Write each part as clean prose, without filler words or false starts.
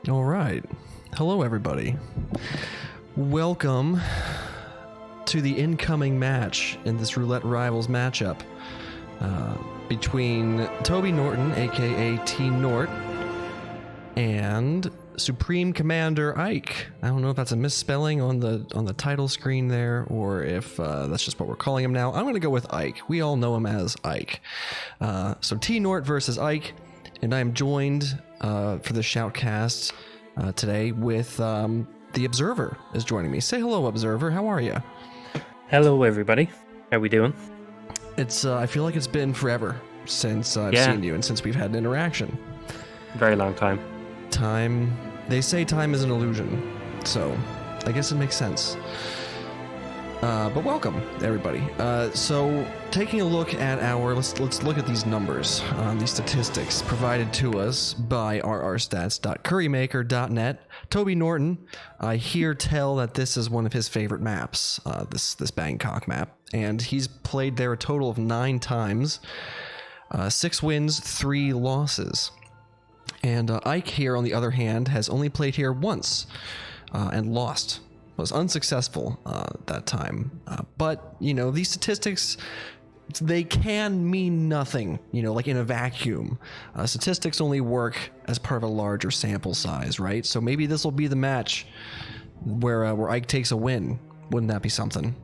All right. Hello, everybody. Welcome to the incoming match in this Roulette Rivals matchup between Toby Norton, aka Tnort, and SupremeCommanderIke. I don't know if that's a misspelling on the title screen there, or if that's just what we're calling him now. I'm going to go with Ike. We all know him as Ike. So Tnort versus Ike, and I am joined for the shoutcast today with the Observer is joining me. Say hello, Observer. How are you? Hello, everybody. How we doing? It's I feel like it's been forever since I've seen you and since we've had an interaction. Very long time. Time. They say time is an illusion, so I guess it makes sense. But welcome, everybody. So taking a look at our, let's look at these numbers, these statistics provided to us by rrstats.currymaker.net. Toby Norton, I hear tell that this is one of his favorite maps, this Bangkok map, and he's played there a total of 9 times, 6 wins, 3 losses. And Ike here, on the other hand, has only played here once and lost. Was unsuccessful that time. But, you know, these statistics, they can mean nothing, you know, like in a vacuum. Statistics only work as part of a larger sample size, right? So maybe this will be the match where Ike takes a win. Wouldn't that be something?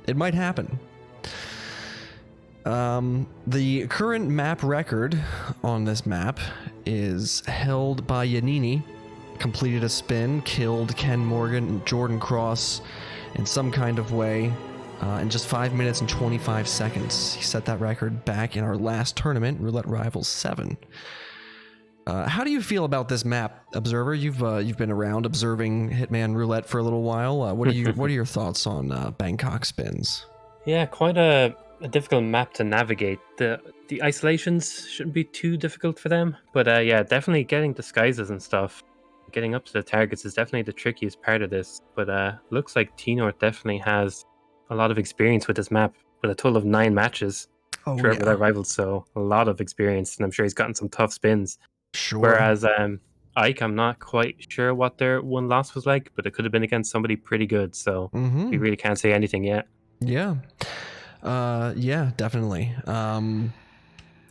It might happen. The current map record on this map is held by Yanini. Completed a spin, killed Ken Morgan and Jordan Cross in some kind of way in just 5 minutes and 25 seconds. He set that record back in our last tournament, Roulette Rivals 7. How do you feel about this map, Observer? You've been around observing Hitman Roulette for a little while. What are your thoughts on Bangkok spins? Yeah, quite a difficult map to navigate. The isolations shouldn't be too difficult for them, but yeah, definitely getting disguises and stuff. Getting up to the targets is definitely the trickiest part of this, but looks like Tnort definitely has a lot of experience with this map, with a total of 9 matches throughout Roulette Rivals, so a lot of experience, and I'm sure he's gotten some tough spins. Sure. Whereas Ike, I'm not quite sure what their one loss was like, but it could have been against somebody pretty good, so we really can't say anything yet. Yeah. Yeah, definitely.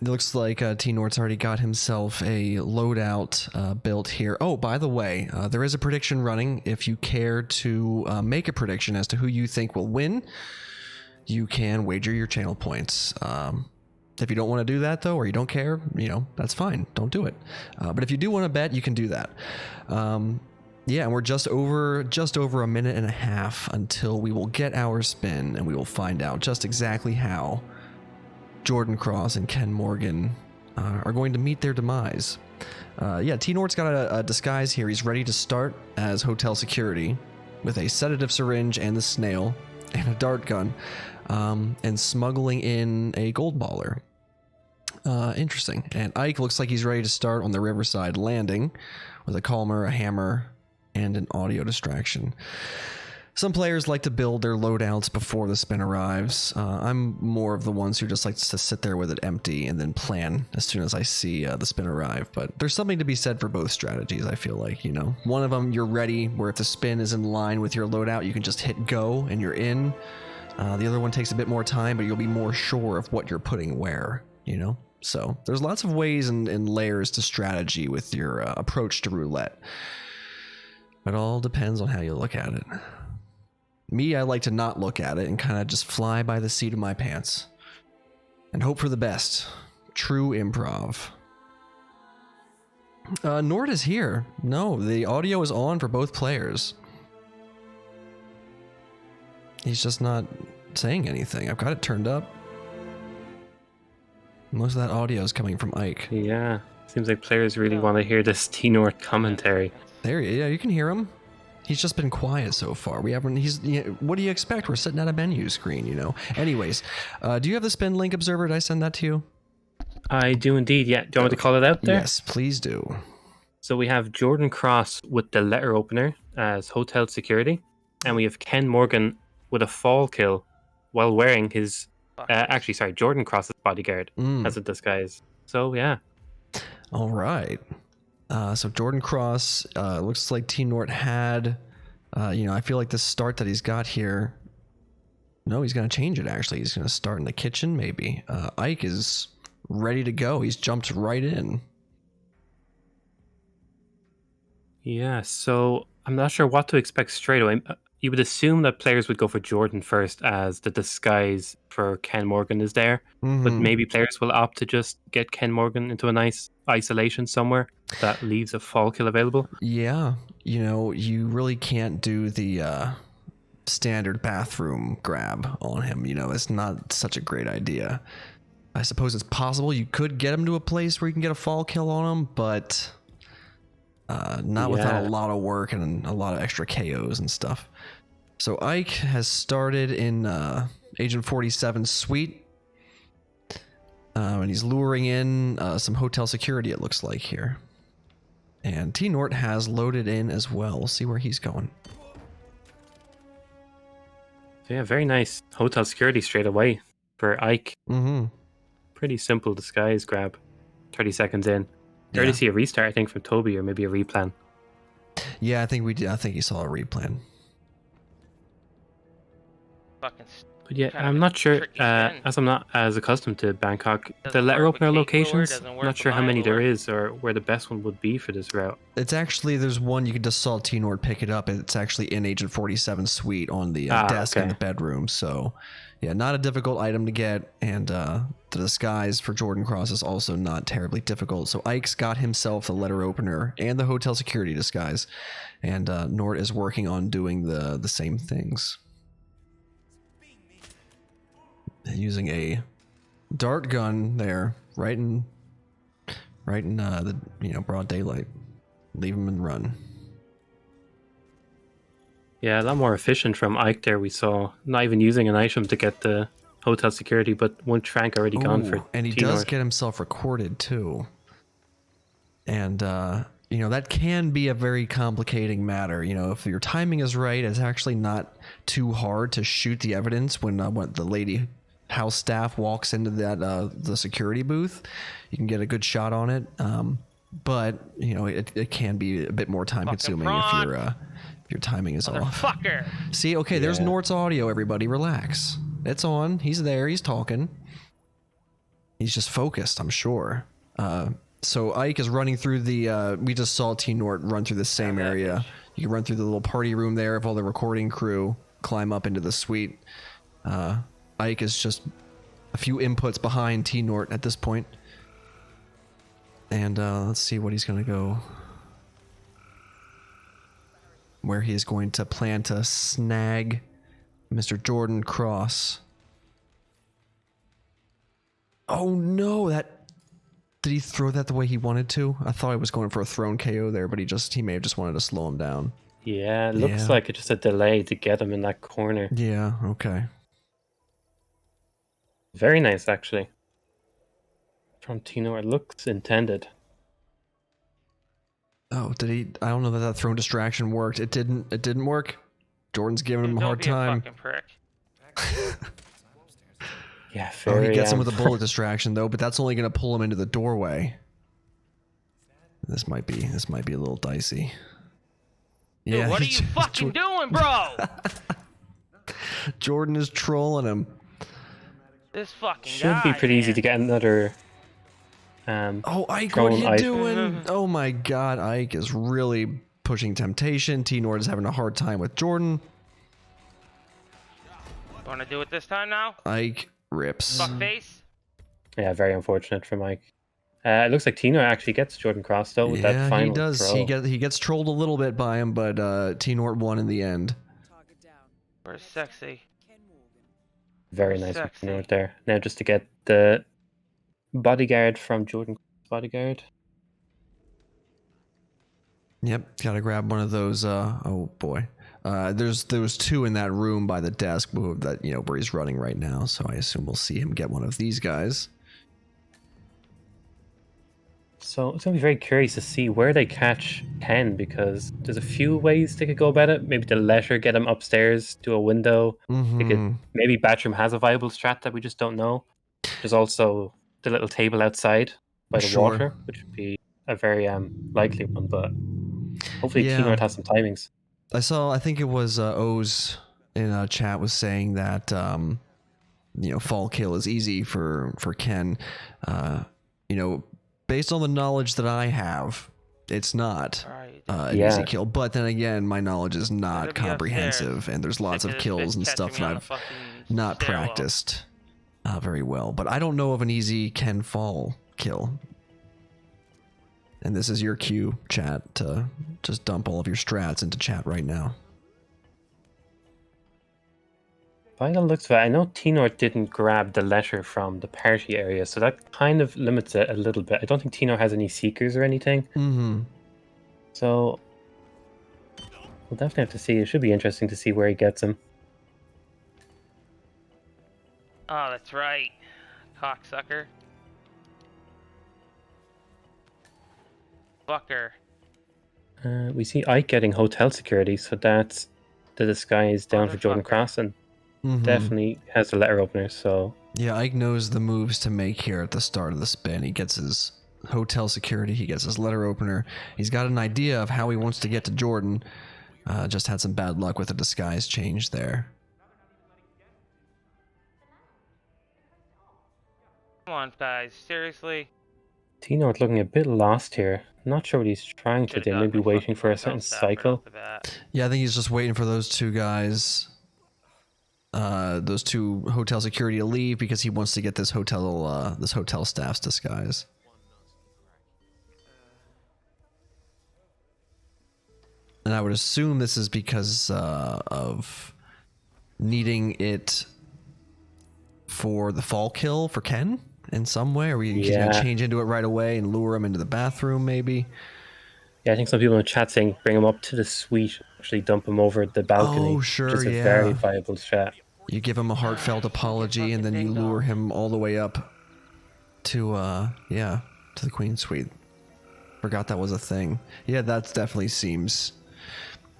It looks like Tnort's already got himself a loadout built here. Oh, by the way, there is a prediction running. If you care to make a prediction as to who you think will win, you can wager your channel points. If you don't want to do that, though, or you don't care, you know, that's fine. Don't do it. But if you do want to bet, you can do that. Yeah, and we're just over a minute and a half until we will get our spin, and we will find out just exactly how Jordan Cross and Ken Morgan are going to meet their demise. Yeah, Tnort's got a disguise here. He's ready to start as hotel security with a sedative syringe and the snail and a dart gun, and smuggling in a gold baller. Interesting. And Ike looks like he's ready to start on the Riverside landing with a calmer, a hammer, and an audio distraction. Some players like to build their loadouts before the spin arrives. I'm more of the ones who just like to sit there with it empty and then plan as soon as I see the spin arrive. But there's something to be said for both strategies, I feel like, you know. One of them, you're ready, where if the spin is in line with your loadout, you can just hit go and you're in. The other one takes a bit more time, but you'll be more sure of what you're putting where, you know. So there's lots of ways and layers to strategy with your approach to roulette. It all depends on how you look at it. Me, I like to not look at it and kind of just fly by the seat of my pants and hope for the best. True improv. Nord is here. No, the audio is on for both players. He's just not saying anything. I've got it turned up. Most of that audio is coming from Ike. Yeah, seems like players really want to hear this Tnort commentary. There, yeah, you can hear him. He's just been quiet so far. We haven't. What do you expect? We're sitting at a menu screen, you know. Anyways, do you have the spin link observer? Did I send that to you? I do indeed. Yeah. Do you want me to call it out there? Yes, please do. So we have Jordan Cross with the letter opener as hotel security, and we have Ken Morgan with a fall kill while wearing his. Actually, sorry, Jordan Cross's bodyguard as a disguise. So yeah. All right. So Jordan Cross looks like Tnort had. I feel like the start that he's got here. No, he's going to change it. Actually, he's going to start in the kitchen. Maybe Ike is ready to go. He's jumped right in. Yeah. So I'm not sure what to expect straight away. You would assume that players would go for Jordan first as the disguise for Ken Morgan is there. But maybe players will opt to just get Ken Morgan into a nice isolation somewhere that leaves a fall kill available. Yeah, you really can't do the standard bathroom grab on him. It's not such a great idea. I suppose it's possible you could get him to a place where you can get a fall kill on him, but not without a lot of work and a lot of extra KOs and stuff. So Ike has started in Agent 47's suite, and he's luring in some hotel security, it looks like here. And Tnort has loaded in as well. We'll see where he's going. So yeah, very nice hotel security straight away for Ike. Pretty simple disguise grab. 30 seconds in. There to see a restart, I think, from Toby, or maybe a replan. Yeah, I think we did. I think he saw a replan. But yeah, I'm not sure, as I'm not as accustomed to Bangkok, the letter opener locations, I'm not sure how many there is or where the best one would be for this route. It's actually, there's one you can just saw Tnort pick it up, and it's actually in Agent 47's suite on the desk in the bedroom. So yeah, not a difficult item to get, and the disguise for Jordan Cross is also not terribly difficult. So Ike's got himself the letter opener and the hotel security disguise, and Nort is working on doing the same things. Using a dart gun there, right in the broad daylight. Leave him and run. Yeah, a lot more efficient from Ike there. We saw not even using an item to get the hotel security, but one Trank already gone for. And he does get himself recorded too. And that can be a very complicating matter. If your timing is right, it's actually not too hard to shoot the evidence when the lady house staff walks into that the security booth. You can get a good shot on it, but it can be a bit more time consuming if your timing is off. See, okay, there's Nort's audio. Everybody, relax. It's on. He's there. He's talking. He's just focused, I'm sure. So Ike is running through the. We just saw Tnort run through the same area. You can run through the little party room there of all the recording crew. Climb up into the suite. Ike is just a few inputs behind Tnort at this point. And let's see what he's going to go. Where he is going to plan to snag Mr. Jordan Cross. Oh no, did he throw that the way he wanted to? I thought he was going for a thrown KO there, but he may have just wanted to slow him down. Yeah, it looks like it's just a delay to get him in that corner. Yeah, okay. Very nice, actually. From Tnort, looks intended. Oh, did he? I don't know that thrown distraction worked. It didn't work. Jordan's giving him a hard time. Yeah, very, he gets him with a bullet distraction though, but that's only going to pull him into the doorway. This might be a little dicey. Dude, Yeah, what are you fucking doing, bro? Jordan is trolling him. This fucking should be pretty easy to get another. Ike, what are you doing? Oh my God, Ike is really pushing temptation. Tnort is having a hard time with Jordan. Want to do it this time now? Ike rips. Fuck face. Yeah, very unfortunate for Mike. It looks like Tnort actually gets Jordan Cross though with that Yeah, final he does. throw. He gets trolled a little bit by him, but Tnort won in the end. Where's sexy? Very Where's nice from sexy? Tnort there. Now just to get the bodyguard from Jordan Cross bodyguard. Yep, gotta grab one of those. Oh boy, there was two in that room by the desk that where he's running right now. So I assume we'll see him get one of these guys. So it's gonna be very curious to see where they catch Ken, because there's a few ways they could go about it. Maybe the letter get him upstairs to a window. They could maybe Batchroom has a viable strat that we just don't know. There's also the little table outside by the Sure. water, which would be a very likely one, but hopefully Tnort has some timings. I think it was O's in chat was saying that fall kill is easy for Ken. Based on the knowledge that I have, it's not an easy kill. But then again, my knowledge is not comprehensive, and there's lots of kills and stuff that I've not practiced very well. But I don't know of an easy Ken fall kill. And this is your cue, chat, to just dump all of your strats into chat right now. By the looks of it, I know Tnort didn't grab the letter from the party area, so that kind of limits it a little bit. I don't think Tnort has any seekers or anything. Mm-hmm. So we'll definitely have to see. It should be interesting to see where he gets him. Oh, that's right. Cocksucker. Fucker. We see Ike getting hotel security, so that's the disguise down for Jordan Cross, and definitely has the letter opener. So yeah, Ike knows the moves to make here at the start of the spin. He gets his hotel security, he gets his letter opener. He's got an idea of how he wants to get to Jordan. Just had some bad luck with the disguise change there. Come on, guys. Seriously? Tnort looking a bit lost here. Not sure what he's trying to do. Maybe waiting for a certain cycle. Yeah, I think he's just waiting for those two guys, those two hotel security to leave because he wants to get this hotel staff's disguise. And I would assume this is because of needing it for the fall kill for Ken in some way, or he's going to change into it right away and lure him into the bathroom, maybe. Yeah, I think some people in the chat saying bring him up to the suite, actually dump him over the balcony. Oh, sure, which is a very viable strat. You give him a heartfelt apology, and then you lure him all the way up to the Queen Suite. Forgot that was a thing. Yeah, that definitely seems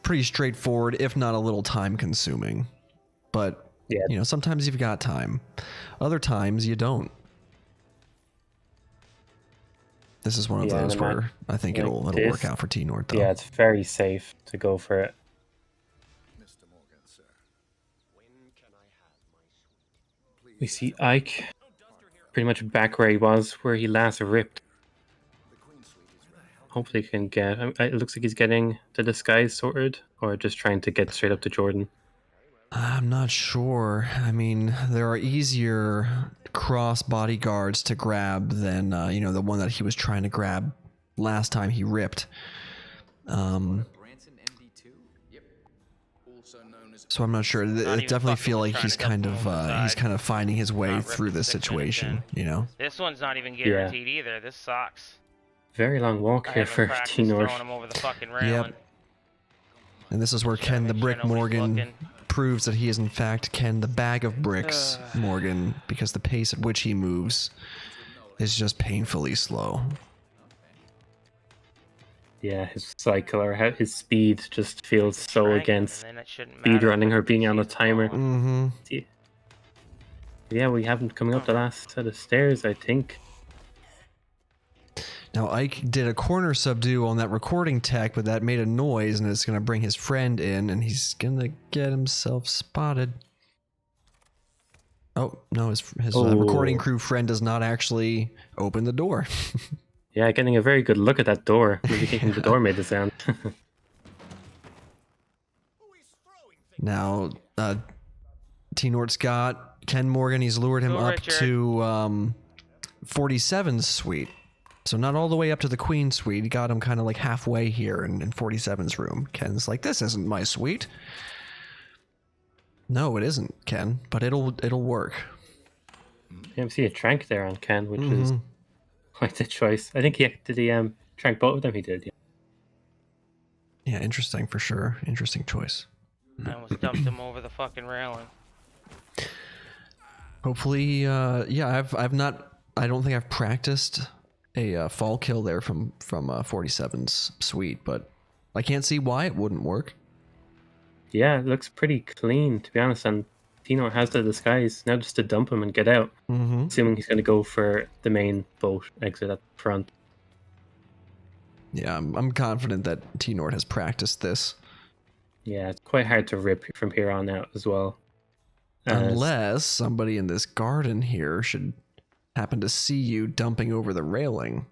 pretty straightforward, if not a little time consuming. But sometimes you've got time. Other times you don't. This is one of those where I think it'll work out for Tnort, though. Yeah, it's very safe to go for it. Mr. Morgan, sir. When can I have my suite? We see Ike pretty much back where he was, where he last ripped. Hopefully he can get... It looks like he's getting the disguise sorted, or just trying to get straight up to Jordan. I'm not sure. I mean, there are easier cross bodyguards to grab than, the one that he was trying to grab last time he ripped. So I'm not sure. It definitely feel like he's kind of finding his way through this situation, This one's not even guaranteed either. This sucks. Very long walk here for Tnort. Yep. And this is where Ken the Brick Morgan proves that he is in fact Ken the Bag of Bricks Morgan, because the pace at which he moves is just painfully slow. Yeah, his cycle or his speed just feels so against speed running or being on a timer. Mm-hmm. Yeah, we have him coming up the last set of stairs, I think. Now, Ike did a corner subdue on that recording tech, but that made a noise, and it's going to bring his friend in, and he's going to get himself spotted. Oh, no, his recording crew friend does not actually open the door. Yeah, getting a very good look at that door. Maybe thinking the door made the sound. Now, Tnort's got Ken Morgan. He's lured him up to 47's suite. So not all the way up to the queen suite. He got him kind of like halfway here in 47's room. Ken's like, this isn't my suite. No, it isn't, Ken, but it'll work. Yeah, I see a trank there on Ken, which is quite the choice. I think did he trank both of them? He did, yeah. Yeah, interesting for sure. Interesting choice. I almost dumped him over the fucking railing. Hopefully, yeah, I don't think I've practiced a fall kill there from 47's suite, but I can't see why it wouldn't work. Yeah, it looks pretty clean, to be honest, and Tnort has the disguise. Now just to dump him and get out. Assuming he's going to go for the main boat exit at the front. Yeah, I'm confident that Tnort has practiced this. Yeah, it's quite hard to rip from here on out as well. Unless somebody in this garden here should happen to see you dumping over the railing.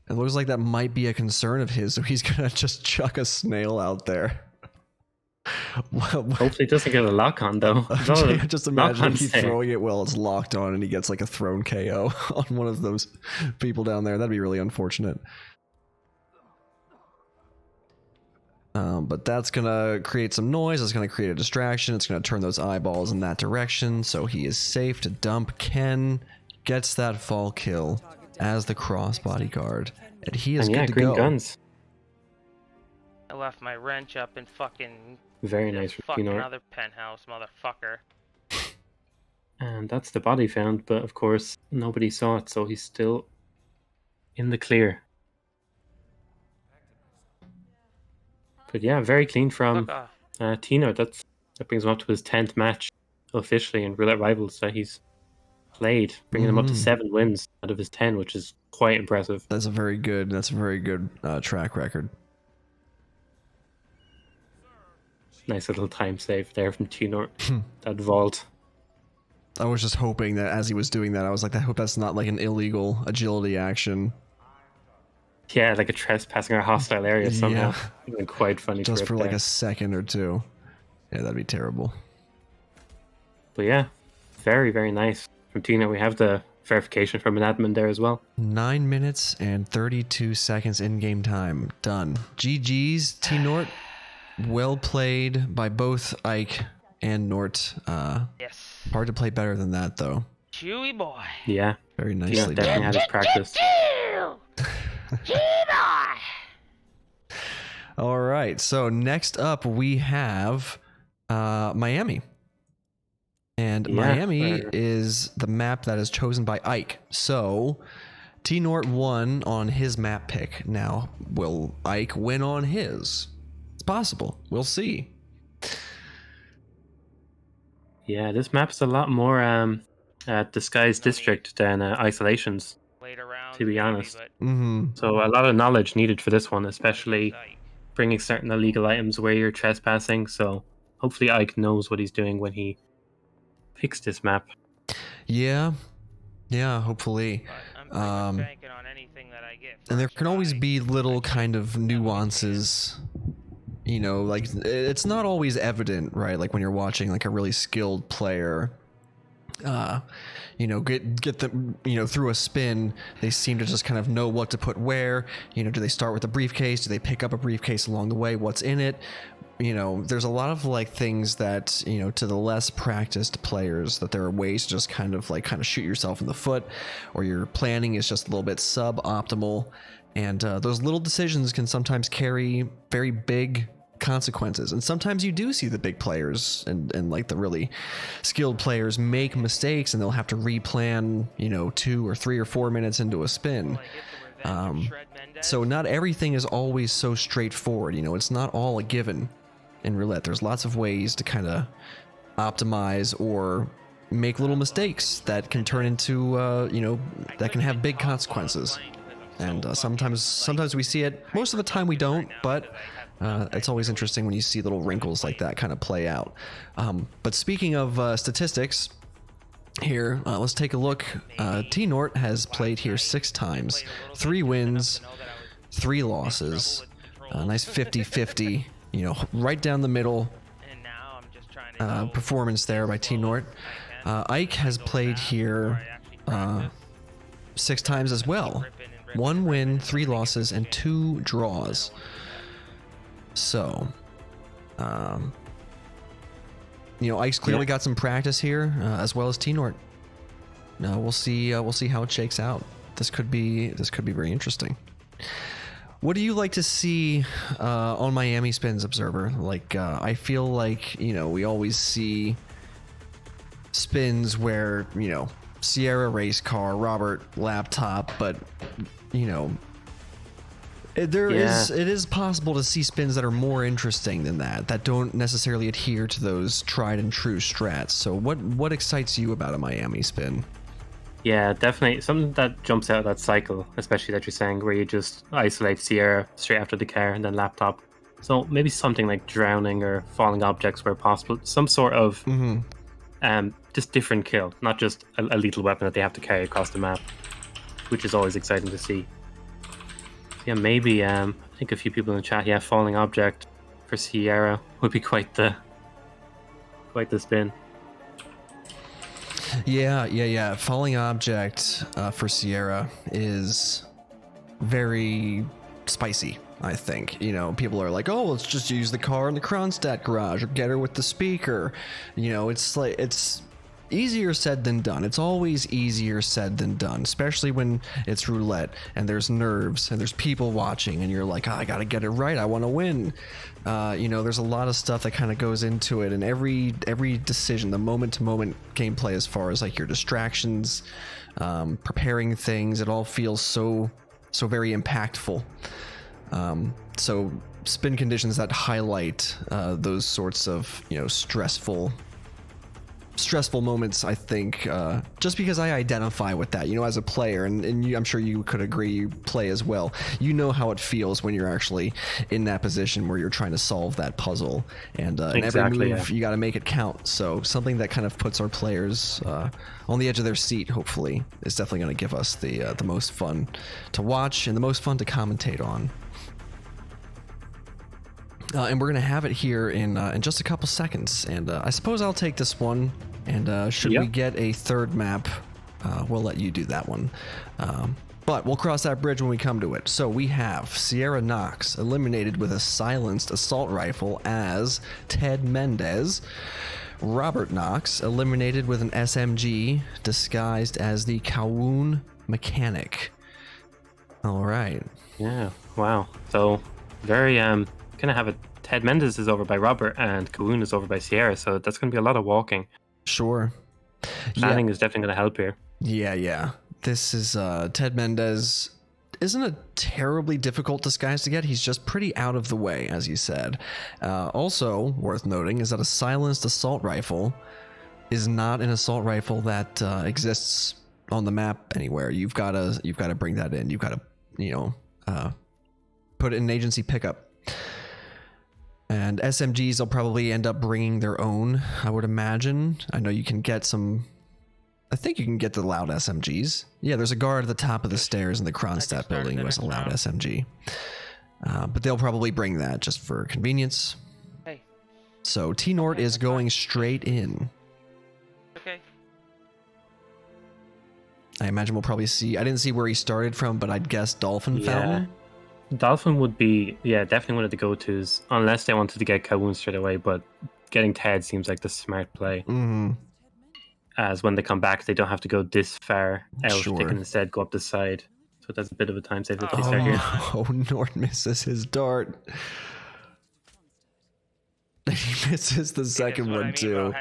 It looks like that might be a concern of his, so he's going to just chuck a snail out there. Hopefully it doesn't get a lock on, though. Just imagine he's throwing it while it's locked on and he gets like a thrown KO on one of those people down there. That'd be really unfortunate. But that's going to create some noise. It's going to create a distraction. It's going to turn those eyeballs in that direction. So he is safe to dump. Ken gets that fall kill as the crossbody guard. And he is good to green go. Guns. I left my wrench up in fucking... Very nice for fucking Tnort. other penthouse, motherfucker. And that's the body found, but of course nobody saw it, so he's still in the clear. But yeah, very clean from Tnort. That brings him up to his 10th match officially in Roulette Rivals that he's played, bringing him up to 7 wins out of his 10, which is quite impressive. That's a very good track record. Nice little time save there from Tnort. That vault. I was just hoping that as he was doing that, I was like, I hope that's not like an illegal agility action. Yeah, like a trespassing or hostile area somehow. It's been quite funny. Just for like there. a second or two. Yeah, that'd be terrible. But yeah, very, very nice. From Tnort, we have the verification from an admin there as well. 9 minutes and 32 seconds in-game time. Done. GG's, Tnort. Well played by both Ike and Nort. Yes. Hard to play better than that, though. Chewy boy. Yeah. Very nicely definitely done. had his practice. All right. So next up, we have Miami. And Miami is the map that is chosen by Ike. So Tnort won on his map pick. Now, will Ike win on his? It's possible. We'll see. Yeah, this map's a lot more disguised district than isolations, to be honest. So a lot of knowledge needed for this one, especially bringing certain illegal items where you're trespassing. So hopefully Ike knows what he's doing when he picks this map. Yeah, hopefully. And there can always be little kind of nuances. You know, like it's not always evident, right? Like when you're watching like a really skilled player, you know, get them, you know, through a spin, they seem to just kind of know what to put where. You know, do they start with a briefcase? Do they pick up a briefcase along the way? What's in it? You know, there's a lot of like things that, you know, to the less practiced players, that there are ways to just kind of shoot yourself in the foot, or your planning is just a little bit suboptimal. And those little decisions can sometimes carry very big consequences. And sometimes you do see the big players and like the really skilled players make mistakes, and they'll have to replan, you know, 2 or 3 or 4 minutes into a spin. So not everything is always so straightforward. You know, it's not all a given in roulette. There's lots of ways to kind of optimize or make little mistakes that can turn into, you know, that can have big consequences. And sometimes we see it. Most of the time we don't, but it's always interesting when you see little wrinkles like that kind of play out. But speaking of statistics, here, let's take a look. Tnort has played here 6 times, 3 wins, 3 losses, a nice 50-50, you know, right down the middle performance there by Tnort. Ike has played here 6 times as well. 1 win, 3 losses, and 2 draws. So, Ike's clearly got some practice here, as well as Tnort. We'll see how it shakes out. This could be very interesting. What do you like to see on Miami Spins, Observer? Like, I feel like, we always see spins where, Sierra race car, Robert laptop, but, it is possible to see spins that are more interesting than that don't necessarily adhere to those tried and true strats. So what excites you about a Miami spin? Yeah, definitely something that jumps out of that cycle, especially that you're saying, where you just isolate Sierra straight after the car and then laptop. So maybe something like drowning or falling objects where possible, some sort of just different kill, not just a lethal weapon that they have to carry across the map, which is always exciting to see. Yeah, maybe I think a few people in the chat, falling object for Sierra would be quite the spin. Yeah. Falling object for Sierra is very spicy, I think. People are like, oh, let's just use the car in the Kronstadt garage or get her with the speaker. It's easier said than done. It's always easier said than done, especially when it's roulette and there's nerves and there's people watching and you're like, I gotta get it right, I want to win. There's a lot of stuff that kind of goes into it, and every decision, the moment to moment gameplay, as far as like your distractions, preparing things, it all feels so very impactful. So spin conditions that highlight those sorts of stressful moments, I think, just because I identify with that, as a player, and I'm sure you could agree, you play as well. How it feels when you're actually in that position where you're trying to solve that puzzle, and Exactly, every move you got to make it count. So something that kind of puts our players on the edge of their seat, hopefully, is definitely going to give us the most fun to watch and the most fun to commentate on. And we're going to have it here in just a couple seconds. And I suppose I'll take this one. And should we get a third map, we'll let you do that one. But we'll cross that bridge when we come to it. So we have Sierra Knox eliminated with a silenced assault rifle as Ted Mendez. Robert Knox eliminated with an SMG disguised as the Kowloon mechanic. All right. Yeah, wow. So very gonna have it. Ted Mendez is over by Robert and Kowloon is over by Sierra, so that's gonna be a lot of walking. Sure. Planning is definitely gonna help here. Yeah. This is Ted Mendez isn't a terribly difficult disguise to get. He's just pretty out of the way, as you said. Also worth noting is that a silenced assault rifle is not an assault rifle that exists on the map anywhere. You've got to bring that in. You've got to put it in an agency pickup. And SMGs, they'll probably end up bringing their own, I would imagine. I know you can get some... I think you can get the loud SMGs. Yeah, there's a guard at the top of the stairs in the Kronstadt building who has a loud SMG. But they'll probably bring that just for convenience. Hey. So Tnort is going straight in. Okay. I imagine we'll probably see... I didn't see where he started from, but I'd guess Dolphin Fountain. Dolphin would be, definitely one of the go-tos, unless they wanted to get Kowloon straight away, but getting Ted seems like the smart play. Mm-hmm. As when they come back, they don't have to go this far out. Sure. They can instead go up the side. So that's a bit of a time save if they start here. Oh, Nort misses his dart. He misses the second one, too.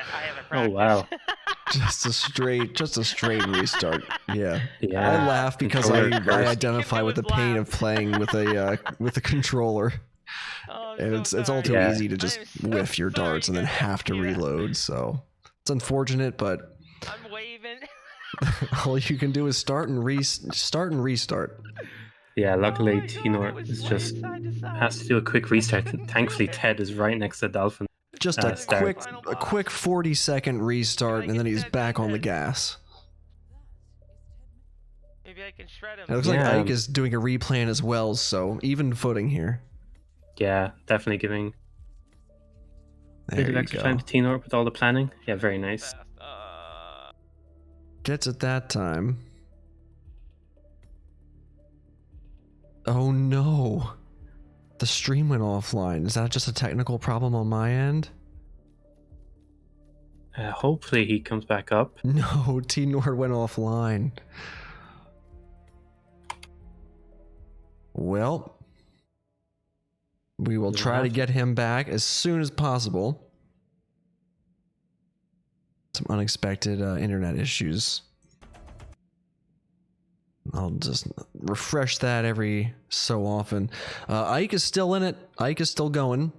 Oh, wow. Just a straight restart. Yeah. Yeah. I laugh because I identify with the pain of playing with a controller. And it's all too easy to just whiff your darts and then have to reload. So it's unfortunate, but I'm waving. all you can do is start and restart. Yeah, luckily Tnort is just has to do a quick restart. Thankfully, Ted is right next to Dolphin. Just a quick 40-second restart, and then he's back on the gas. Maybe I can shred him. It looks like Ike is doing a replan as well, so even footing here. Yeah, definitely giving a bit of extra time to Tnort with all the planning. Yeah, very nice. Gets it that time. Oh no. The stream went offline. Is that just a technical problem on my end? Hopefully he comes back up. No, Tnort went offline. Well, we will try to get him back as soon as possible. Some unexpected internet issues. I'll just refresh that every so often. Ike is still in it. Ike is still going.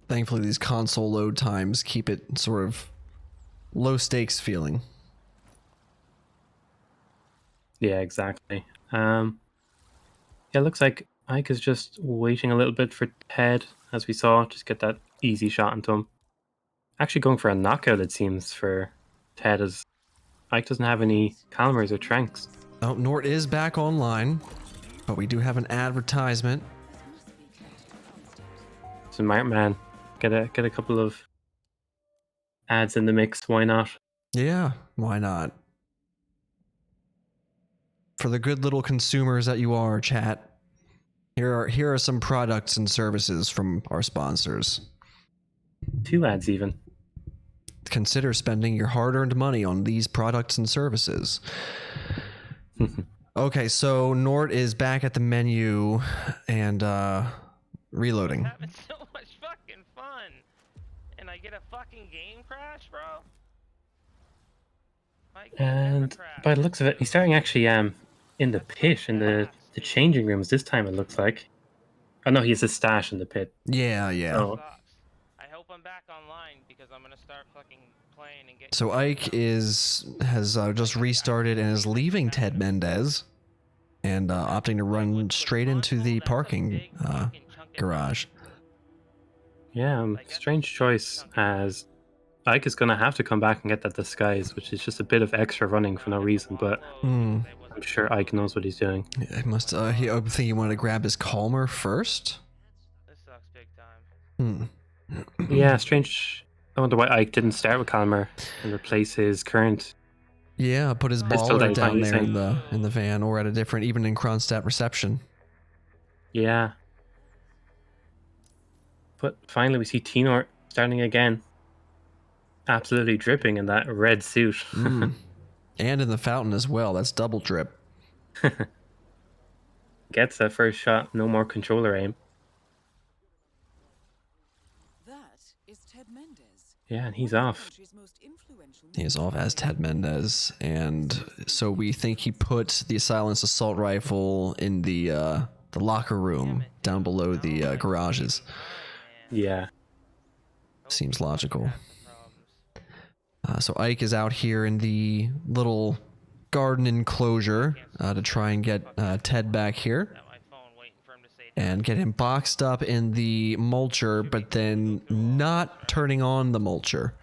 Thankfully, these console load times keep it sort of low stakes feeling. Yeah, exactly. Yeah, it looks like Ike is just waiting a little bit for Ted, as we saw, just get that easy shot into him. Actually going for a knockout, it seems, for Ted, as Ike doesn't have any Calamars or Tranks. Oh, Nort is back online, but we do have an advertisement. So Man, get a couple of ads in the mix, why not? Yeah, why not? For the good little consumers that you are, chat, here are some products and services from our sponsors. 2 ads even. Consider spending your hard-earned money on these products and services. Okay, so Nort is back at the menu and reloading. Having so much fucking fun, and I get a fucking game crash, bro. My game never And crashed. by the looks of it, he's starting actually in the pit, in the changing rooms this time, it looks like. Oh no, he has a stash in the pit. Yeah. Oh. Sucks. I hope I'm back online because I'm gonna start fucking playing and get. So Ike has just restarted and is leaving Ted Mendez and opting to run straight into the parking garage. Yeah, strange choice, as Ike is going to have to come back and get that disguise, which is just a bit of extra running for no reason, but I'm sure Ike knows what he's doing. He must. I think he wanted to grab his Calmer first. This sucks big time. Yeah, strange. I wonder why Ike didn't start with Calmer and replace his current. Yeah, put his Pistol baller that down he's there using. in the van, or at a different, even in Kronstadt reception. Yeah. But finally we see Tnort starting again. Absolutely dripping in that red suit. And in the fountain as well. That's double drip. Gets that first shot, no more controller aim. That is Ted Mendez. Yeah, and he's off. He is off as Ted Mendez, and so we think he put the silenced assault rifle in the locker room down below the garages. Yeah. Seems logical. So Ike is out here in the little garden enclosure to try and get Ted back here and get him boxed up in the mulcher, but then not turning on the mulcher.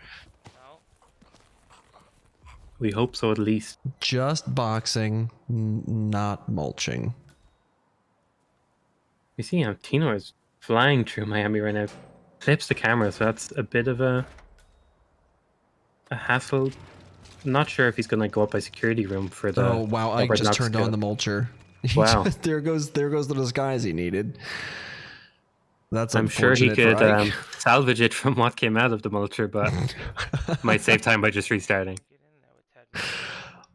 We hope so, at least. Just boxing, not mulching. You see how Tnort is flying through Miami right now. Clips the camera, so that's a bit of a hassle. I'm not sure if he's going to go up by security room for the... Oh, wow, Ike just turned on the mulcher. Wow. there goes the disguise he needed. That's I'm sure he unfortunate could for Ike. salvage it from what came out of the mulcher, but might save time by just restarting.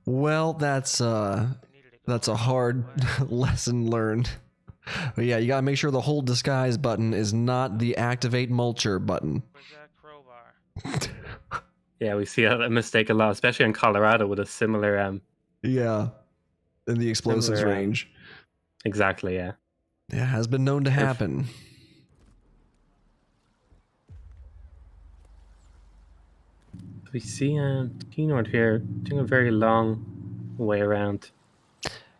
Well, that's a hard lesson learned. But yeah, you gotta make sure the hold disguise button is not the activate mulcher button. Where's that crowbar? Yeah, we see a mistake a lot, especially in Colorado with a similar... Yeah, in the explosives Similar, range. Exactly, yeah. It has been known to happen. We see Tnort here doing a very long way around.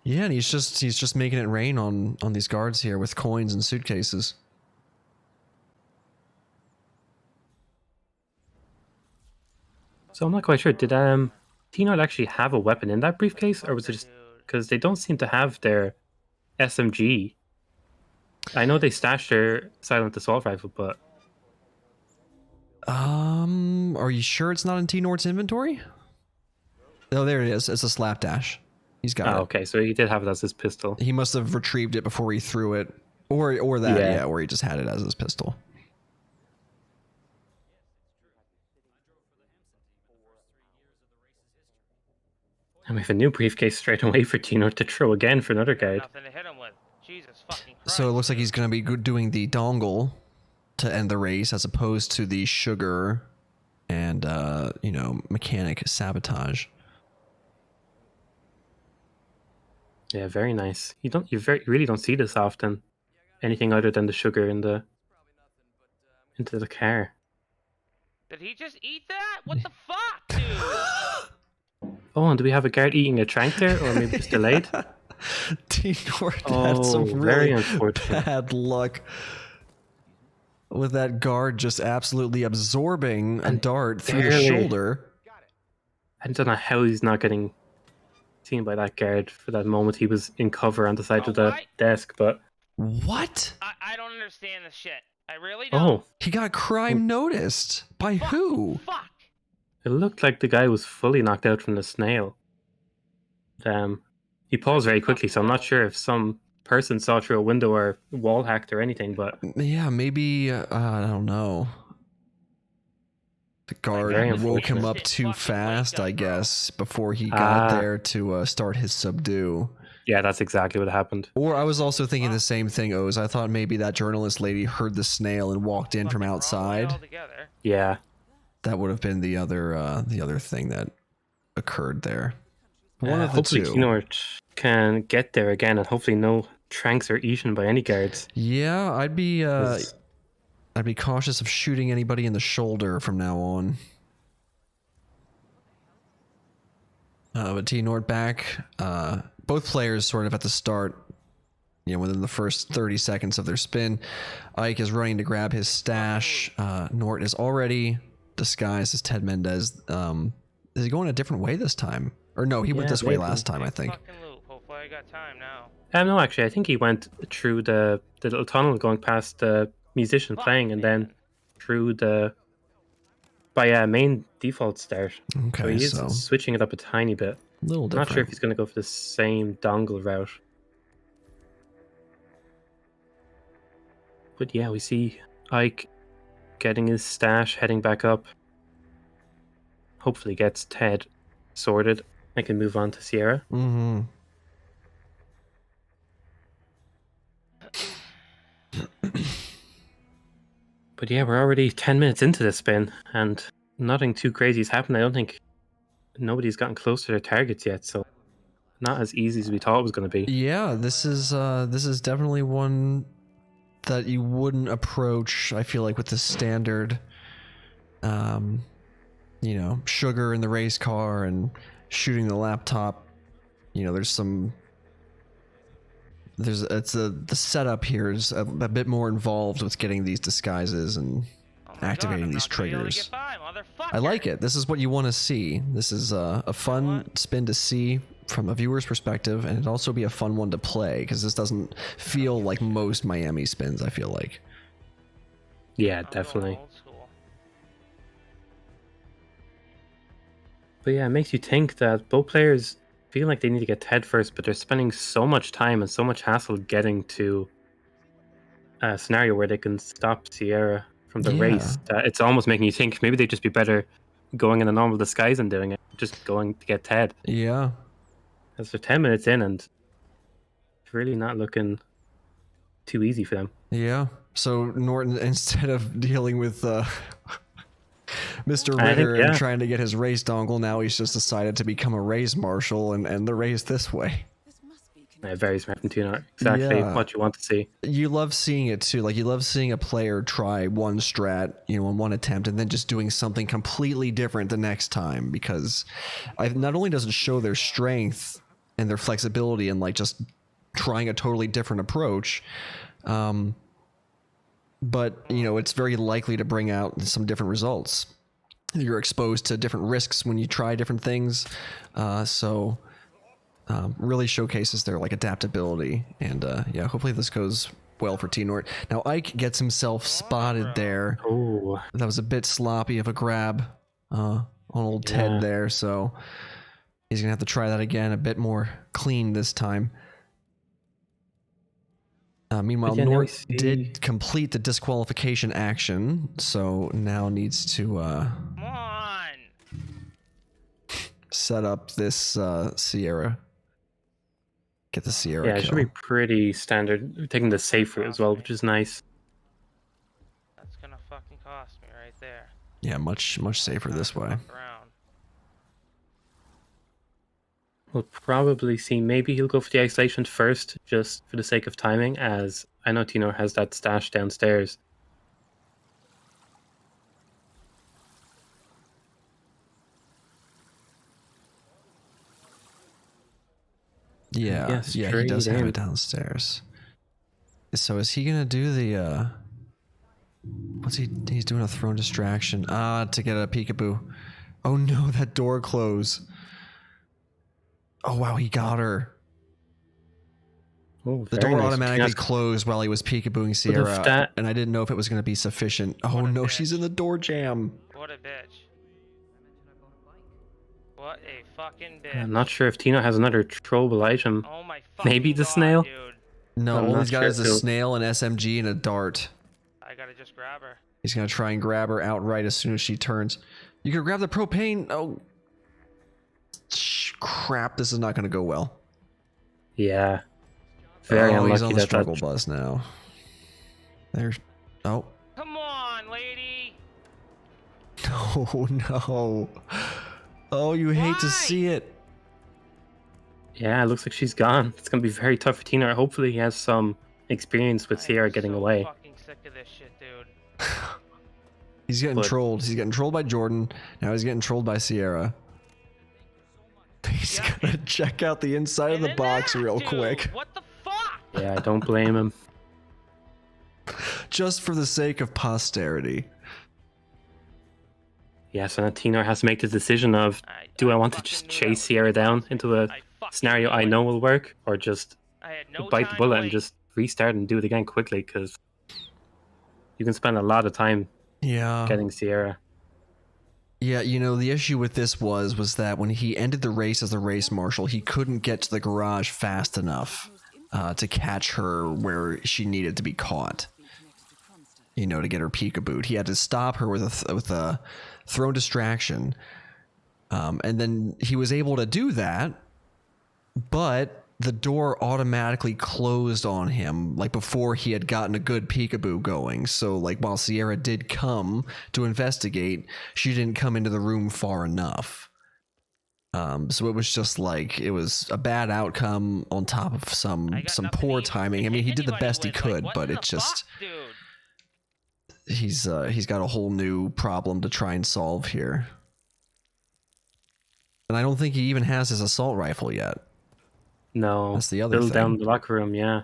Yeah, and he's just making it rain on these guards here with coins and suitcases. So I'm not quite sure. Did Tnort actually have a weapon in that briefcase, or was it just because they don't seem to have their SMG? I know they stashed their silent assault rifle, but Are you sure it's not in Tnort's inventory? Oh, there it is. It's a slapdash. He's got Oh, it. okay, so he did have it as his pistol. He must have retrieved it before he threw it, or that, Yeah. or he just had it as his pistol. And we have a new briefcase straight away for Tnort to throw again for another guard. Nothing to hit him with. Jesus fucking Christ. So it looks like he's going to be doing the dongle to end the race, as opposed to the sugar and mechanic sabotage. Yeah, very nice. You really don't see this often. Anything other than the sugar into the car. Did he just eat that? What the fuck, dude? Oh, and do we have a guard eating a trank there, or maybe it's delayed? Tnort had Oh, some very really unfortunate. bad luck with that guard just absolutely absorbing a dart through the barely. shoulder. I don't know how he's not getting seen by that guard for that moment. He was in cover on the side of the What? desk, but What? I don't understand this shit. I really don't. oh, He got crime noticed. By Fuck, who? Fuck. it looked like the guy was fully knocked out from the snail. He paused very quickly, so I'm not sure if some person saw through a window or wall hacked or anything, but Yeah, maybe, I don't know. The guard very woke him unfortunate. up too Fucking fast, wake up, I bro. guess, before he got Ah. there to start his subdue. yeah, that's exactly what happened. Or I was also thinking the same thing, Oz. I thought maybe that journalist lady heard the snail and walked in from Fucking wrong way outside. altogether. Yeah, That would have been the other thing that occurred there. One of the hopefully two. Tnort can get there again, and hopefully no tranks are eaten by any guards. Yeah, I'd be 'Cause- cautious of shooting anybody in the shoulder from now on. But Tnort back. Both players sort of at the start, within the first 30 seconds of their spin. Ike is running to grab his stash. Nort is already disguised as Ted Mendez. Is he going a different way this time? Or no, he went Yeah, this way maybe. last time, I think. Fucking loop. Hopefully I got time now. No, actually, I think he went through the little tunnel going past the musician Fuck, playing, and then man. through the main default start. So Okay, he is so switching it up a tiny bit. a little I'm different. not sure if he's going to go for the same dongle route. But yeah, we see Ike getting his stash, heading back up. Hopefully gets Ted sorted. I can move on to Sierra. Mm-hmm. But yeah, we're already 10 minutes into this spin, and nothing too crazy has happened. I don't think nobody's gotten close to their targets yet, so not as easy as we thought it was going to be. Yeah, this is definitely one that you wouldn't approach, I feel like, with the standard sugar in the race car and shooting the laptop. The setup here is a bit more involved with getting these disguises and Oh my activating God, I'm these not gonna be able to triggers. get by, motherfucker. I like it. This is what you want to see. This is a fun spin to see from a viewer's perspective, and it'd also be a fun one to play, because this doesn't feel like most Miami spins, I feel like. Yeah, I'm going definitely. old school. But yeah, it makes you think that both players feel like they need to get Ted first, but they're spending so much time and so much hassle getting to a scenario where they can stop Sierra from the Yeah. race that it's almost making you think maybe they'd just be better going in a normal disguise and doing it, just going to get Ted. Yeah. As they're 10 minutes in, and it's really not looking too easy for them. Yeah. So Norton, instead of dealing with Mr. I think, Ritter yeah. and trying to get his race dongle, now he's just decided to become a race marshal and end the race this way. This must be connected. Very smart from Tnort. Exactly Yeah. what you want to see. You love seeing it too. Like, you love seeing a player try one strat, in one attempt, and then just doing something completely different the next time, because not only does it show their strength and their flexibility and like just trying a totally different approach, but it's very likely to bring out some different results. You're exposed to different risks when you try different things, so really showcases their like adaptability, and yeah, hopefully this goes well for Tnort. Now Ike gets himself spotted there. Oh, That was a bit sloppy of a grab on old Ted Yeah. there, so He's gonna have to try that again, a bit more clean this time. Meanwhile, Yeah, now we Nort see- did complete the disqualification action, so now needs to Come on! set up this Sierra. Get the Sierra Yeah, it kill. should be pretty standard. Taking the safe route as well, which is nice. That's gonna fucking cost me right there. Yeah, much safer this way. Fuck around. We'll probably see. Maybe he'll go for the isolation first, just for the sake of timing, as I know Tnort has that stash downstairs. Yeah, Yes, yeah, he does straight have in. it downstairs. So is he gonna do the what's he's doing a thrown distraction. To get a peekaboo. Oh no, that door closed. Oh wow, he got her. Oh, The very door nice. automatically Tnort- closed while he was peekabooing But if Sierra, that- and I didn't know if it was gonna be sufficient. Oh What a no, bitch. she's in the door jam. What a bitch. What a fucking bitch. I'm not sure if Tnort has another throwable item. Oh my fucking Maybe the God, snail? dude. No, I'm all not he's got sure is a too. snail, an SMG, and a dart. I gotta just grab her. He's gonna try and grab her outright as soon as she turns. You can grab the propane. Oh, crap! This is not gonna go well. Yeah. Very oh, he's unlucky on the that struggle that. bus now. There's. Oh. Come on, lady! No, no. Oh, you hate to Why? see it. Yeah, it looks like she's gone. It's gonna be very tough for Tnort. Hopefully, he has some experience with I am Sierra getting so away. fucking sick of this shit, dude. He's getting But- trolled. He's getting trolled by Jordan. Now he's getting trolled by Sierra. He's Yeah. gonna check out the inside of And the then box that, real dude, quick. What the fuck? Yeah, I don't blame him. Just for the sake of posterity. Yeah, so now Tnort has to make the decision of, do I want to fucking just knew that chase was Sierra gonna down cost me. into a I fucking scenario knew I it. know will work, or just I had no bite the time bullet to and wait. just restart and do it again quickly, because you can spend a lot of time Yeah. getting Sierra. Yeah, you know, the issue with this was that when he ended the race as the race marshal, he couldn't get to the garage fast enough to catch her where she needed to be caught. You know, to get her peekabooed. He had to stop her with a thrown distraction. And then he was able to do that, but the door automatically closed on him, like before he had gotten a good peekaboo going. So like while Sierra did come to investigate, she didn't come into the room far enough. So it was just like, it was a bad outcome on top of some I got nothing poor even to timing. I mean, he did the anybody best he with. Like, could, what but in it the just, fuck, dude? he's got a whole new problem to try and solve here. And I don't think he even has his assault rifle yet. No, That's the other still thing. down the locker room, yeah.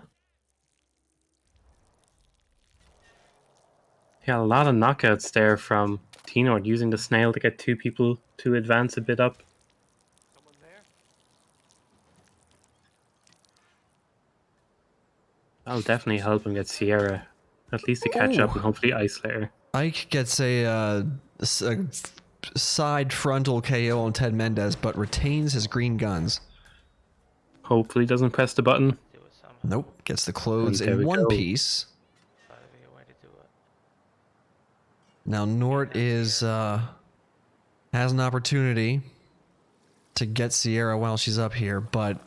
Yeah, a lot of knockouts there from Tnort using the snail to get two people to advance a bit up. Someone there? That'll definitely help him get Sierra, at least to catch up Ooh. and hopefully isolate her. Ike gets a side frontal KO on Ted Mendez, but retains his green guns. Hopefully doesn't press the button. Do it somehow. Nope, gets the clothes And there in we one go. piece. Gotta be a way to do it. Now Nort is has an opportunity to get Sierra while she's up here, but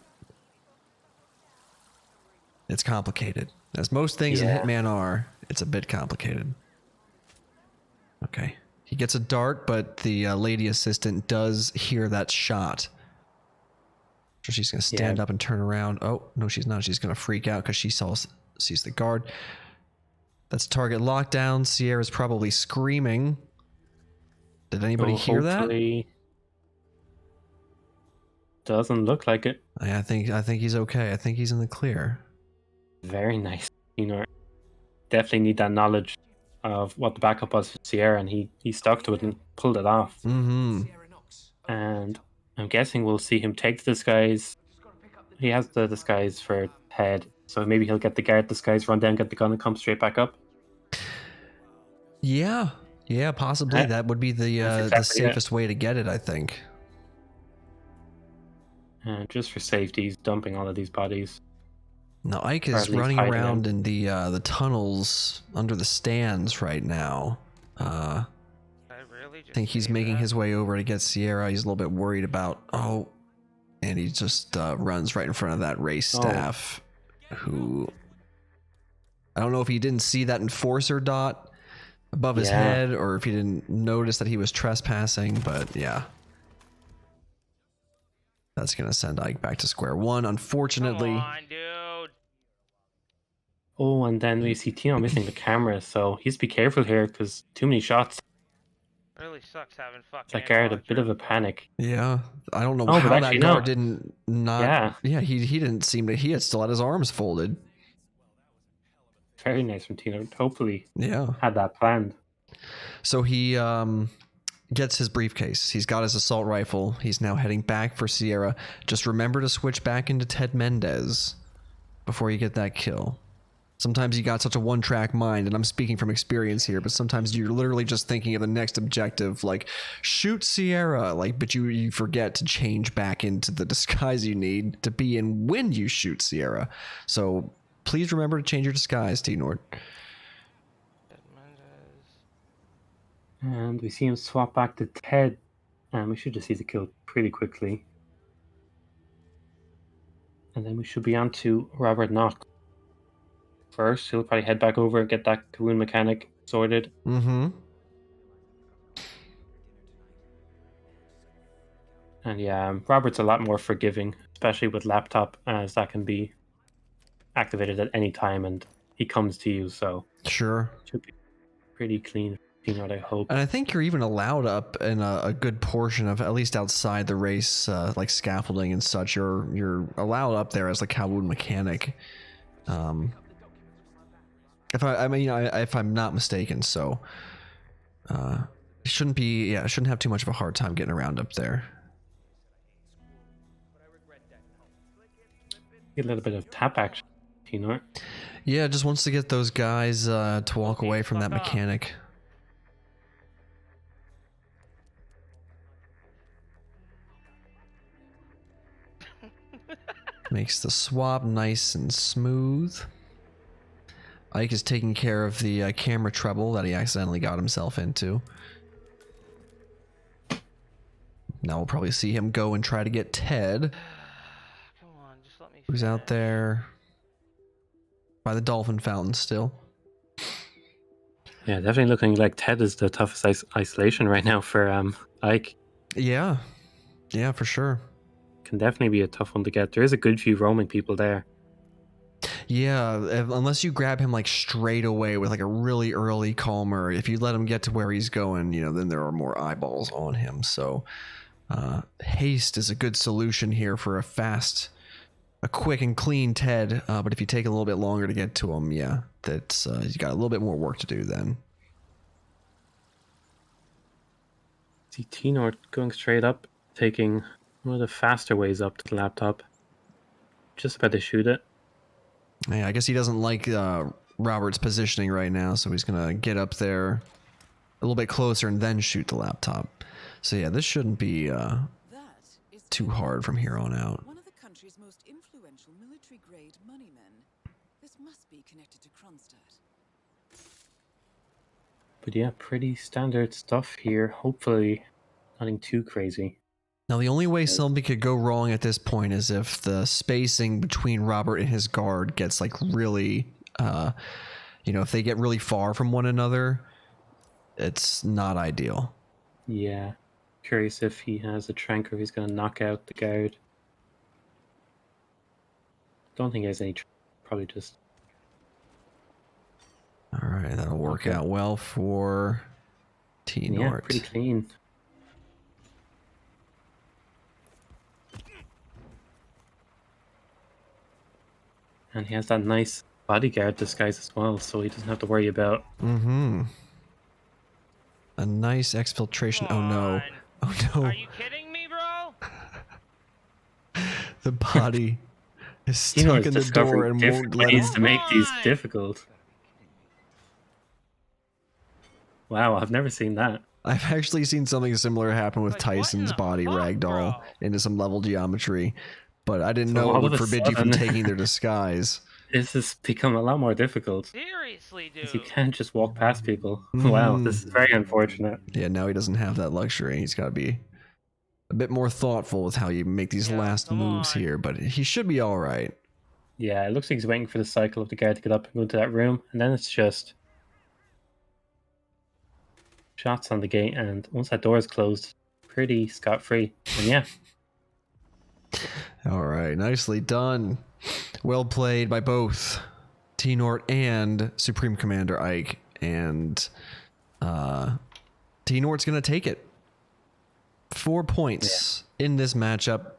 it's complicated. As most things Yeah. in Hitman are, it's a bit complicated. Okay. He gets a dart, but the lady assistant does hear that shot. So she's going to stand Yeah. up and turn around. Oh, no, she's not. She's going to freak out because she sees the guard. That's target lockdown. Sierra's probably screaming. Did anybody So hear that? hopefully- Doesn't look like it. I think he's okay. I think he's in the clear. Very nice. Definitely need that knowledge of what the backup was for Sierra, and he stuck to it and pulled it off. Mm-hmm. And I'm guessing we'll see him take the disguise. He has the disguise for head, so maybe he'll get the guard disguise, run down, get the gun, and come straight back up. Yeah, possibly. Yeah. That would be the That's exactly it. safest way to get it, I think. And just for safety, he's dumping all of these bodies. Now Ike Or at is least running hiding around in the tunnels under the stands right now. I really I just think he's say making that? his way over to get Sierra. He's a little bit worried about, and he just runs right in front of that race staff, who, I don't know if he didn't see that enforcer dot above his Yeah. head, or if he didn't notice that he was trespassing, but yeah. That's gonna send Ike back to square one, unfortunately. Come on, dude. Oh, and then we see Tino missing the camera, so he has to be careful here because too many shots. Really sucks having fucking. That guard a bit of a bro. panic. Yeah, I don't know Oh, how but that actually, guard no. didn't not. Yeah. Yeah, he didn't seem to. He had still had his arms folded. Very nice from Tino. Hopefully, Yeah. had that planned. So he gets his briefcase. He's got his assault rifle. He's now heading back for Sierra. Just remember to switch back into Ted Mendez before you get that kill. Sometimes you got such a one-track mind, and I'm speaking from experience here, but sometimes you're literally just thinking of the next objective, like, shoot Sierra, like, but you forget to change back into the disguise you need to be in when you shoot Sierra. So please remember to change your disguise, Tnort. And we see him swap back to Ted, and we should just see the kill pretty quickly. And then we should be on to Robert Knox. First, he'll probably head back over and get that wound mechanic sorted. Mm-hmm. And yeah, Robert's a lot more forgiving, especially with laptop, as that can be activated at any time, and he comes to you, so Sure. should be pretty clean, I hope. And I think you're even allowed up in a good portion of, at least outside the race, like scaffolding and such. You're allowed up there as like a wound mechanic. If I'm not mistaken, so it shouldn't be. Yeah, it shouldn't have too much of a hard time getting around up there. Get a little bit of tap action, Tnort. Yeah, just wants to get those guys to walk away from that mechanic. Makes the swap nice and smooth. Ike is taking care of the camera trouble that he accidentally got himself into. Now we'll probably see him go and try to get Ted, Come on, just let me. who's out there by the dolphin fountain still. Yeah, definitely looking like Ted is the toughest isolation right now for Ike. Yeah, yeah, for sure. Can definitely be a tough one to get. There is a good few roaming people there. Yeah, unless you grab him like straight away with like a really early calmer, if you let him get to where he's going, then there are more eyeballs on him. So haste is a good solution here for a quick and clean Ted. But if you take a little bit longer to get to him, yeah, that's you got a little bit more work to do then. See Tnort going straight up, taking one of the faster ways up to the laptop. Just about to shoot it. Yeah, I guess he doesn't like Robert's positioning right now, so he's gonna get up there a little bit closer and then shoot the laptop. So yeah, this shouldn't be That is too hard from here on out. one of the country's most influential military-grade moneymen. This must be connected to Kronstadt. But yeah, pretty standard stuff here. Hopefully nothing too crazy. Now, the only way something could go wrong at this point is if the spacing between Robert and his guard gets like really, if they get really far from one another, it's not ideal. Yeah. Curious if he has a trank or he's going to knock out the guard. Don't think he has any probably just... All right, that'll work out well for Tnort. Yeah, pretty clean. And he has that nice bodyguard disguise as well, so he doesn't have to worry about... Mm-hmm. A nice exfiltration. Oh, no. Oh, no. Are you kidding me, bro? The body is You know, stuck in the door and won't let ways him. to make these difficult. Wow, I've never seen that. I've actually seen something similar happen with Like, what in Tyson's the body fuck, ragdoll bro? into some level geometry, but I didn't So know it all would of a forbid you from sudden- taking their disguise. This has become a lot more difficult. Seriously, dude. 'Cause you can't just walk past people. Wow, this is very unfortunate. Yeah, now he doesn't have that luxury. He's got to be a bit more thoughtful with how you make these Yeah, last come moves on. here, but he should be all right. Yeah, it looks like he's waiting for the cycle of the guard to get up and go into that room, and then it's just shots on the gate, and once that door is closed, pretty scot-free. And yeah, All right, nicely done. Well played by both Tnort and Supreme Commander Ike, and Tnort's gonna take it. 4 points in this matchup.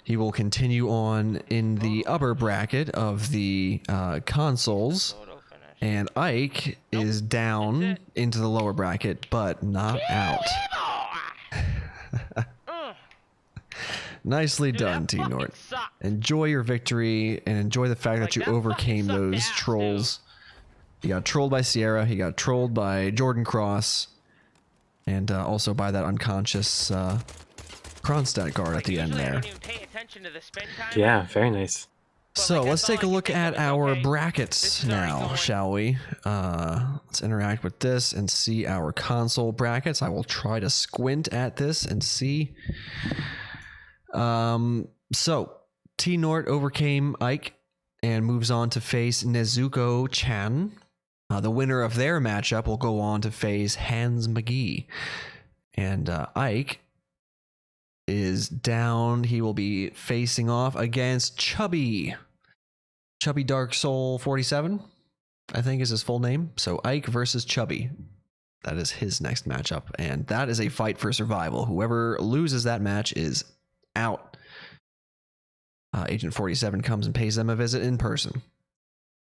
He will continue on in the upper bracket of the consoles, Photo finish. and Ike is down into the lower bracket, but not out. Nicely Dude, done, that T fucking Nort. sucked. Enjoy your victory and enjoy the fact Like, that you that fucking overcame sucked those ass, trolls. You got trolled by Sierra, he got trolled by Jordan Cross, and also by that unconscious Kronstadt guard at the end Usually I there. don't even pay attention to the spin time. yeah, very nice. But, So like, let's that's all take a I can look think of at is, our okay, brackets this is already now, going. shall we? Let's interact with this and see our console brackets. I will try to squint at this and see. So T Nort overcame Ike and moves on to face Nezuko Chan. The winner of their matchup will go on to face Hans McGee. And Ike is down. He will be facing off against Chubby Dark Soul 47, I think is his full name. So Ike versus Chubby. That is his next matchup. And that is a fight for survival. Whoever loses that match is out. Agent 47 comes and pays them a visit in person.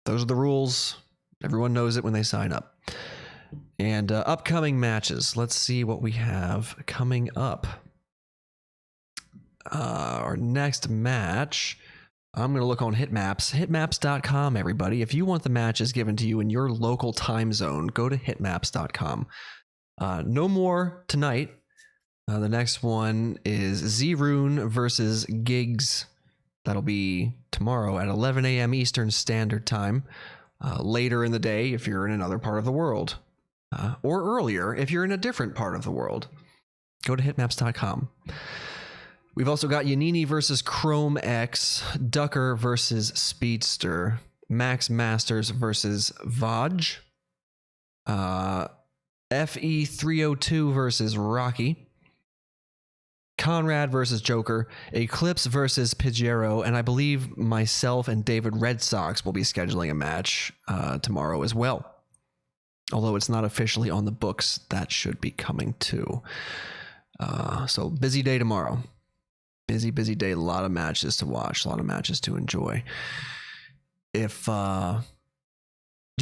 Those are the rules. Everyone knows it when they sign up. And upcoming matches. Let's see what we have coming up. Our next match, I'm going to look on Hitmaps. Hitmaps.com, everybody. If you want the matches given to you in your local time zone, go to hitmaps.com. No more tonight. The next one is Z-Rune versus Gigs. That'll be tomorrow at 11 a.m. Eastern Standard Time. Later in the day if you're in another part of the world. Or earlier if you're in a different part of the world. Go to hitmaps.com. We've also got Yanini versus Chrome X, Ducker versus Speedster, Max Masters versus Vaj, FE302 versus Rocky, Conrad versus Joker, Eclipse versus Pajero, and I believe myself and David Red Sox will be scheduling a match tomorrow as well. Although it's not officially on the books, that should be coming too. So busy day tomorrow. Busy day. A lot of matches to watch. A lot of matches to enjoy. If do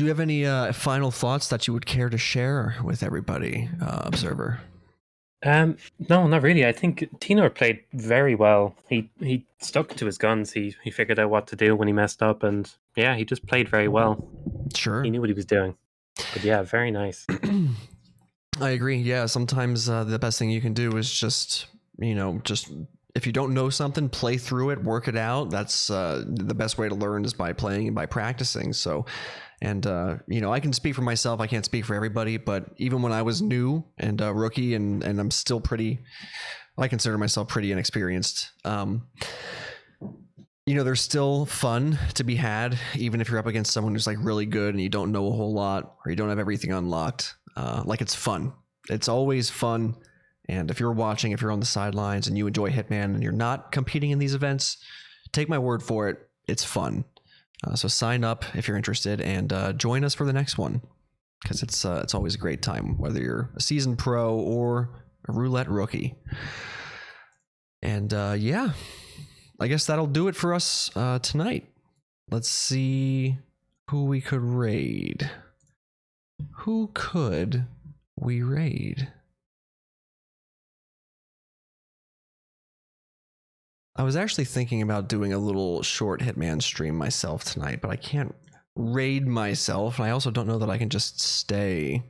you have any final thoughts that you would care to share with everybody, Observer? No, not really. I think Tnort played very well. He stuck to his guns. He figured out what to do when he messed up, and yeah, he just played very well. Sure. He knew what he was doing. But yeah, very nice. I agree. Yeah, sometimes the best thing you can do is just if you don't know something, play through it, work it out. That's the best way to learn is by playing and by practicing. So, and I can speak for myself. I can't speak for everybody, but even when I was new and a rookie, and I'm still I consider myself pretty inexperienced. There's still fun to be had, even if you're up against someone who's like really good and you don't know a whole lot or you don't have everything unlocked. It's fun. It's always fun. And if you're watching, if you're on the sidelines and you enjoy Hitman and you're not competing in these events, take my word for it. It's fun. So sign up if you're interested and join us for the next one, because it's always a great time, whether you're a seasoned pro or a roulette rookie. And I guess that'll do it for us tonight. Let's see who we could raid. Who could we raid? I was actually thinking about doing a little short Hitman stream myself tonight, but I can't raid myself. And I also don't know that I can just stay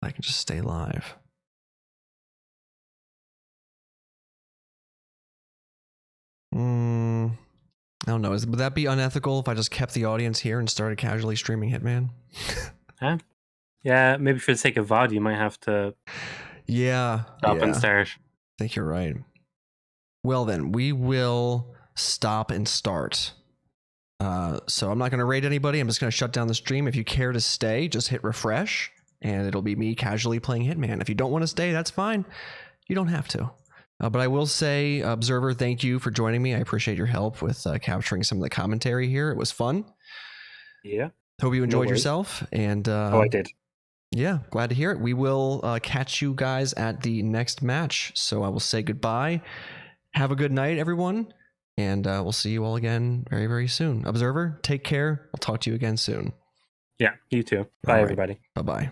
I can just stay live. I don't know. Would that be unethical if I just kept the audience here and started casually streaming Hitman? Huh? Yeah, maybe for the sake of VOD, you might have to stop and start. I think you're right. Well then, we will stop and start. So I'm not going to raid anybody. I'm just going to shut down the stream. If you care to stay, just hit refresh, and it'll be me casually playing Hitman. If you don't want to stay, that's fine. You don't have to. But I will say, Observer, thank you for joining me. I appreciate your help with capturing some of the commentary here. It was fun. Yeah. Hope you enjoyed yourself. And I did. Yeah, glad to hear it. We will catch you guys at the next match. So I will say goodbye. Have a good night, everyone. And we'll see you all again very, very soon. Observer, take care. I'll talk to you again soon. Yeah, you too. Bye, everybody. Bye-bye.